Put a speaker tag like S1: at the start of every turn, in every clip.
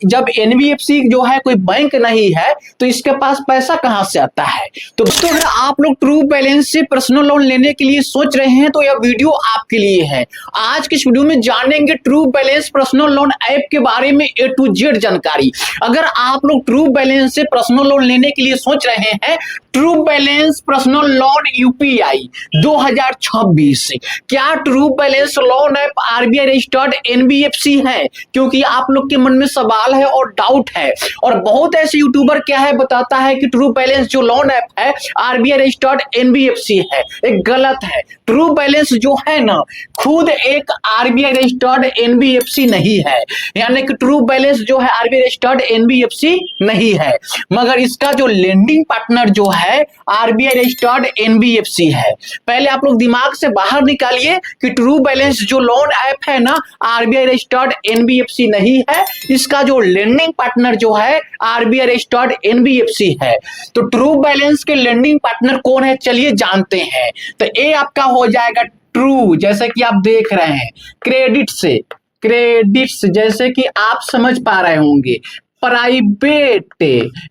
S1: जब एनबीएफसी जो है कोई बैंक नहीं है तो इसके पास पैसा कहां से आता है। तो दोस्तों अगर आप लोग ट्रू बैलेंस से पर्सनल लोन लेने के लिए सोच रहे हैं तो यह वीडियो आपके लिए है। आज के इस वीडियो में जानेंगे true balance personal loan app के बारे में A to Z जानकारी। अगर आप लोग ट्रू बैलेंस से पर्सनल लोन लेने के लिए सोच रहे हैं, true balance personal loan UPI 2026, क्या true balance loan app RBI registered NBFC है? क्योंकि आप लोग के मन में सवाल है और डाउट है, और बहुत ऐसे यूट्यूबर क्या है बताता है कि ट्रू बैलेंस जो लोन ऐप है आरबीआई रजिस्टर्ड एनबीएफसी है। एक गलत है। ट्रू बैलेंस जो है ना खुद एक आरबीआई रजिस्टर्ड एनबीएफसी नहीं है, यानी कि ट्रू बैलेंस जो है आरबीआई रजिस्टर्ड एनबीएफसी नहीं है, मगर इसका जो लेंडिंग पार्टनर जो है आरबीआई रजिस्टर्ड एनबीएफसी है। पहले आप लोग दिमाग से बाहर निकालिए कि ट्रू बैलेंस जो लोन ऐप है ना आरबीआई रजिस्टर्ड एनबीएफसी नहीं है, इसका जो लेंडिंग पार्टनर जो है आरबीआई रजिस्टर्ड एनबीएफसी है। तो ट्रू बैलेंस के लेंडिंग पार्टनर कौन है चलिए जानते हैं। तो ए आपका हो जाएगा ट्रू, जैसे कि आप देख रहे हैं, क्रेडिट्स जैसे कि आप समझ पा रहे होंगे, प्राइवेट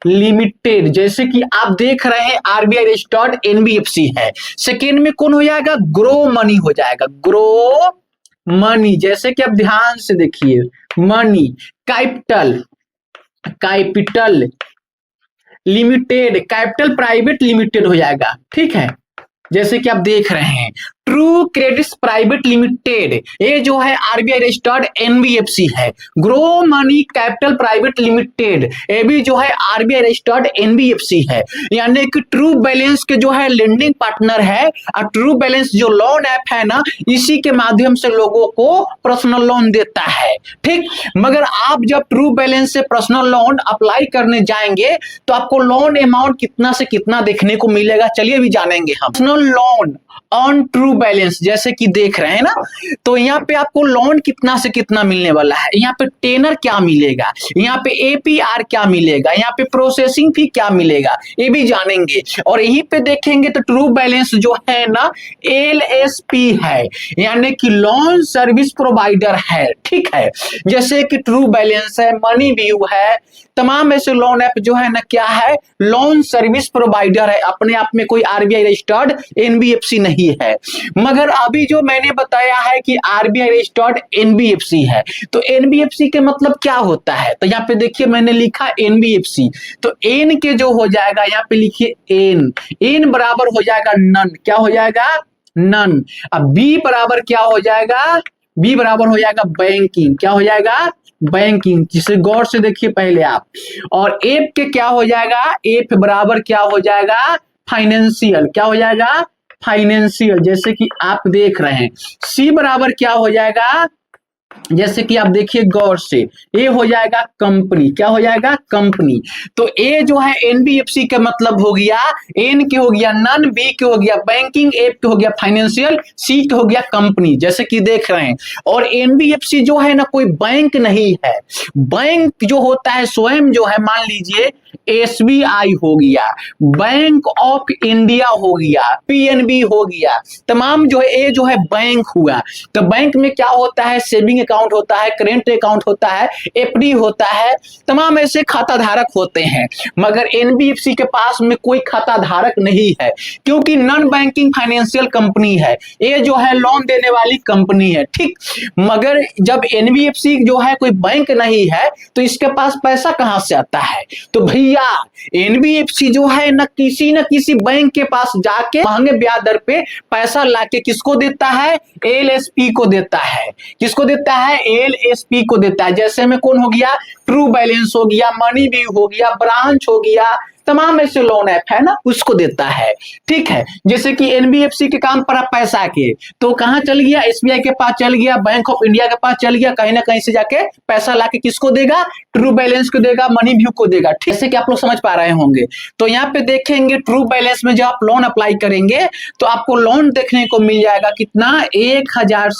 S1: लिमिटेड जैसे कि आप देख रहे हैं आरबीआई रजिस्टर्ड एनबीएफसी है। सेकेंड में कौन हो जाएगा? ग्रो मनी हो जाएगा, ग्रो मनी जैसे कि आप ध्यान से देखिए, money capital limited, capital private limited हो जाएगा। ठीक है, जैसे कि आप देख रहे हैं ट्रू क्रेडिट्स प्राइवेट लिमिटेड, ये जो है आरबीआई रजिस्टर्ड एनबीएफसी है। Grow money capital private limited ये भी जो है आरबीआई रजिस्टर्ड एनबीएफसी है। यानी कि ट्रू बैलेंस के जो है लेंडिंग पार्टनर है, और ट्रू बैलेंस जो लोन ऐप है ना इसी के माध्यम से लोगों को पर्सनल लोन देता है। ठीक, मगर आप जब ट्रू बैलेंस से पर्सनल लोन अप्लाई करने जाएंगे तो आपको लोन अमाउंट कितना से कितना देखने को मिलेगा, चलिए भी जानेंगे हम। Personal loan on true balance जैसे कि देख रहे हैं ना, तो यहाँ पे आपको लोन कितना से कितना मिलने वाला है, यहाँ पे टेनर क्या मिलेगा, यहाँ पे एपीआर क्या मिलेगा, यहाँ पे प्रोसेसिंग फी क्या मिलेगा, ये भी जानेंगे। और यहीं पे देखेंगे तो ट्रू बैलेंस जो है ना एलएसपी है, यानी कि लोन सर्विस प्रोवाइडर है। ठीक है, जैसे कि ट्रू बैलेंस है, मनी व्यू है, तमाम ऐसे लोन ऐप जो है ना क्या है, लोन सर्विस प्रोवाइडर है, अपने आप में कोई आरबीआई रजिस्टर्ड एनबीएफसी नहीं है। मगर अभी जो मैंने बताया है कि आरबीआई रजिस्टर्ड एनबीएफसी है, तो एनबीएफसी के मतलब क्या होता है, तो यहाँ पे देखिए मैंने लिखा एनबीएफसी, तो एन के जो हो जाएगा यहाँ पे लिखिए एन बराबर हो जाएगा नन, क्या हो जाएगा? नन। अब बी बराबर क्या हो जाएगा? बी बराबर हो जाएगा बैंकिंग, क्या हो जाएगा? बैंकिंग, जिसे गौर से देखिए पहले आप। और एफ के क्या हो जाएगा? एफ बराबर क्या हो जाएगा? फाइनेंशियल, क्या हो जाएगा? फाइनेंशियल, जैसे कि आप देख रहे हैं। सी बराबर क्या हो जाएगा? जैसे कि आप देखिए गौर से, ए हो जाएगा कंपनी, क्या हो जाएगा? कंपनी। तो ए जो है एनबीएफसी का मतलब हो गया, एन के हो गया नन, बी के हो गया बैंकिंग, एफ के हो गया फाइनेंशियल, सी के हो गया कंपनी, जैसे कि देख रहे हैं। और एनबीएफसी जो है ना कोई बैंक नहीं है। बैंक जो होता है स्वयं जो है, मान लीजिए एसबीआई हो गया, बैंक ऑफ इंडिया हो गया, पीएनबी हो गया, तमाम जो है ए जो है बैंक हुआ। तो बैंक में क्या होता है? सेविंग अकाउंट होता है, करेंट अकाउंट होता है, एफडी होता है, तमाम ऐसे खाता धारक होते हैं। मगर एनबीएफसी के पास में कोई खाता धारक नहीं है, क्योंकि नॉन बैंकिंग फाइनेंशियल कंपनी है, ये जो है लोन देने वाली कंपनी है। ठीक, मगर जब एनबीएफसी जो है कोई बैंक नहीं है तो इसके पास पैसा कहां से आता है? तो भैया एनबीएफसी जो है न किसी बैंक के पास जाके महंगे ब्याज दर पे पैसा लाके किसको देता है? एलएसपी को देता है। किसको देता है? एलएसपी को देता है। जैसे में कौन हो गया? ट्रू बैलेंस हो गया, मनी व्यू हो गया, ब्रांच हो गया, तमाम ऐसे लोन ऐप है ना उसको देता है। ठीक है, जैसे कि एनबीएफसी के काम पर आप पैसा के तो कहां चल गया? एसबीआई के पास चल गया, बैंक ऑफ इंडिया के पास चल गया, कहीं ना कहीं से जाके पैसा लाके किसको देगा? ट्रू बैलेंस को देगा, मनी व्यू को देगा। जैसे कि आप लोग समझ पा रहे होंगे। तो यहाँ पे देखेंगे ट्रू बैलेंस में जब आप लोन अप्लाई करेंगे तो आपको लोन देखने को मिल जाएगा कितना? 1000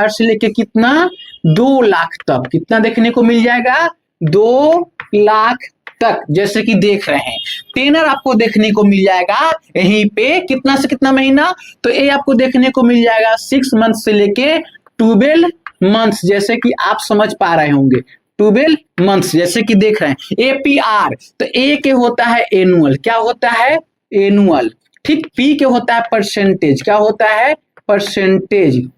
S1: से लेके कितना? 2 लाख तक। कितना देखने को मिल जाएगा? 2 लाख तक, जैसे कि देख रहे हैं। टेनर आपको देखने को मिल जाएगा यहीं पे कितना से कितना महीना, तो ये आपको देखने को मिल जाएगा 6 मंथ से लेके 12 मंथ्स, जैसे कि आप समझ पा रहे होंगे 12 मंथ्स जैसे कि देख रहे हैं। APR, तो ए के होता है एनुअल, क्या होता है एनुअल, ठीक। पी के होता है परसेंटेज, क्या होता है परसेंटेज,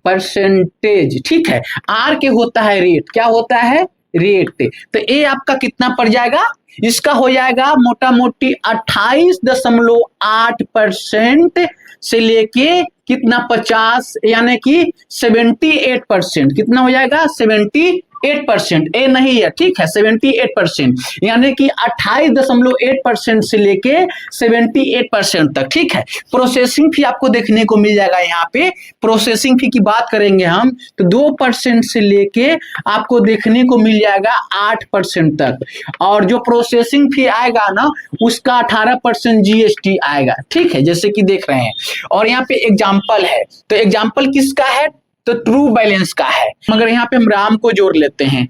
S1: परसेंटेज, ठीक है। आर के होता है रेट, क्या होता है रेट। तो ए आपका कितना पड़ जाएगा, इसका हो जाएगा मोटा मोटी 28.8% से लेके कितना 50 यानी कि 78%, कितना हो जाएगा 78%, ए नहीं है, ठीक है 78%, यानी कि 28.8% से लेके 78% तक, ठीक है। प्रोसेसिंग फी आपको देखने को मिल जाएगा, यहाँ पे प्रोसेसिंग फी की बात करेंगे हम तो 2% से लेके आपको देखने को मिल जाएगा 8% तक, और जो प्रोसेसिंग फी आएगा ना उसका 18% GST आएगा, ठीक है, जैसे कि देख रहे हैं। और यहाँ पे एग्जाम्पल है, तो एग्जाम्पल किसका है, तो ट्रू बैलेंस का है। मगर यहाँ पे हम राम को जोड़ लेते हैं,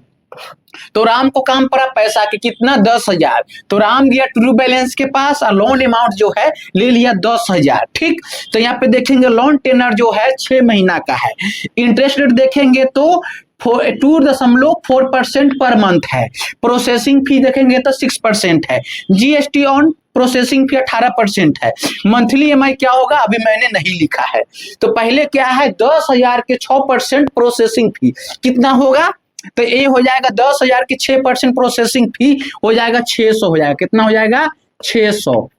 S1: तो राम को काम पड़ा पैसा के कितना 10,000, तो राम गया ट्रू बैलेंस के पास और लोन अमाउंट जो है ले लिया 10,000, ठीक। तो यहाँ पे देखेंगे लोन टेनर जो है 6 महीना का है। इंटरेस्ट रेट देखेंगे तो 2.4% पर मंथ है। प्रोसेसिंग फी देखेंगे तो 6% है। GST ऑन प्रोसेसिंग फी 18% है। मंथली EMI क्या होगा अभी मैंने नहीं लिखा है, तो पहले क्या है 10,000 के 6% प्रोसेसिंग फी कितना होगा, तो ये हो जाएगा 10,000 के 6% प्रोसेसिंग फी हो जाएगा 600 हो जाएगा, कितना हो जाएगा 600।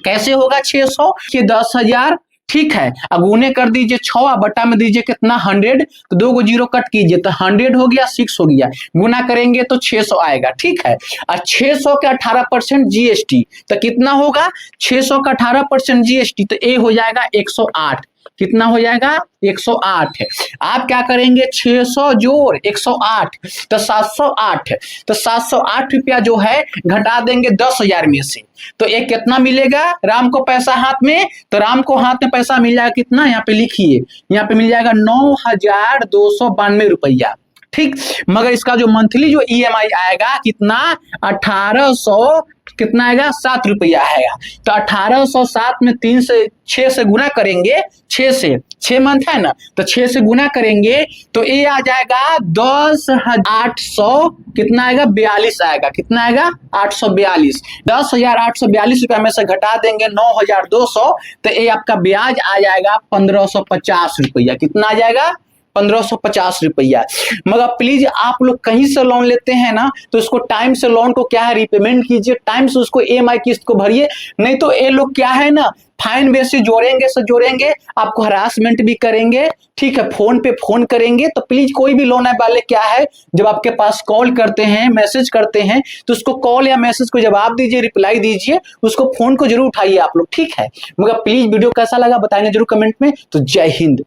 S1: कैसे होगा 600 कि 10,000, ठीक है, गुने कर दीजिए 6 बटा में दीजिए कितना 100, तो 2 को 0 कट कीजिए तो 100 हो गया, 6 हो गया, गुना करेंगे तो 600 आएगा, ठीक है। और 600 के 18% GST तो कितना होगा 600 का 18% GST, तो ये हो जाएगा 108, कितना हो जाएगा 108 है। आप क्या करेंगे 600 जोड़ 108 तो 708 है, तो 708 रुपया जो है घटा देंगे 10,000 में से, तो ये कितना मिलेगा राम को पैसा हाथ में, तो राम को हाथ में पैसा मिल जाएगा कितना, यहाँ पे लिखिए, यहाँ पे मिल जाएगा 9,292 रुपया, ठीक। मगर इसका जो मंथली जो EMI आएगा कितना 1800 कितना आएगा 7 रुपया आएगा, तो 1807 में 3 से 6 से गुना करेंगे, 6 मंथ है ना, तो 6 से गुना करेंगे तो ये आ जाएगा 10,800 कितना आएगा 42 आएगा, कितना आएगा 842, 10,842 रुपया में से घटा देंगे 9,200, तो ये आपका ब्याज आ जाएगा 1,550 रुपया, कितना आ जाएगा 1,550 रुपया। मगर प्लीज आप लोग कहीं से लोन लेते हैं ना तो उसको टाइम से लोन को क्या है रिपेमेंट कीजिए, टाइम से उसको EMI किस्त को भरिए, नहीं तो ये लोग क्या है ना फाइन बेसिस जोड़ेंगे, आपको हरासमेंट भी करेंगे, ठीक है, फोन पे फोन करेंगे। तो प्लीज कोई भी लोन ऐप वाले क्या है जब आपके पास कॉल करते हैं मैसेज करते हैं तो उसको कॉल या मैसेज को जवाब दीजिए, रिप्लाई दीजिए, उसको फोन को जरूर उठाइए आप लोग, ठीक है। मगर प्लीज वीडियो कैसा लगा बताएंगे जरूर कमेंट में। तो जय हिंद।